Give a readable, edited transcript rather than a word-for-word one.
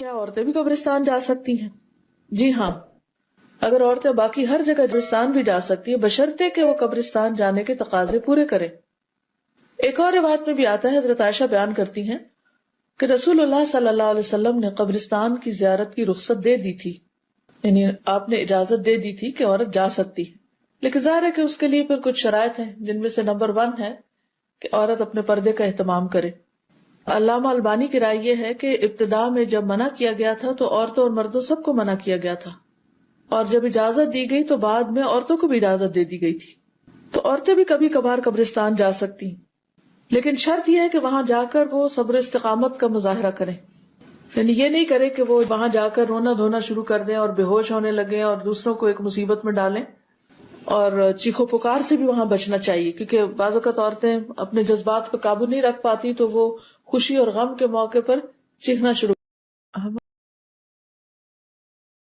کیا عورتیں بھی قبرستان جا سکتی ہیں؟ جی ہاں، اگر عورتیں باقی ہر جگہ قبرستان بھی جا سکتی ہیں بشرطے کہ وہ قبرستان جانے کے تقاضے پورے کرے۔ ایک اور روایت میں بھی آتا ہے، حضرت عائشہ بیان کرتی ہیں کہ رسول اللہ صلی اللہ علیہ وسلم نے قبرستان کی زیارت کی رخصت دے دی تھی، یعنی آپ نے اجازت دے دی تھی کہ عورت جا سکتی ہے، لیکن ظاہر ہے کہ اس کے لیے پھر کچھ شرائط ہیں، جن میں سے نمبر 1 ہے کہ عورت اپنے پردے کا اہتمام کرے۔ علامہ البانی کی رائے یہ ہے کہ ابتداء میں جب منع کیا گیا تھا تو عورتوں اور مردوں سب کو منع کیا گیا تھا، اور جب اجازت دی گئی تو بعد میں عورتوں کو بھی اجازت دے دی گئی تھی، تو عورتیں بھی کبھی کبھار قبرستان جا سکتی ہیں، لیکن شرط یہ ہے کہ وہاں جا کر وہ صبر استقامت کا مظاہرہ کریں، یعنی یہ نہیں کرے کہ وہ وہاں جا کر رونا دھونا شروع کر دیں اور بے ہوش ہونے لگیں اور دوسروں کو ایک مصیبت میں ڈالیں، اور چیخو پکار سے بھی وہاں بچنا چاہیے، کیونکہ بعض اوقات عورتیں اپنے جذبات پہ قابو نہیں رکھ پاتی تو وہ خوشی اور غم کے موقع پر چیخنا شروع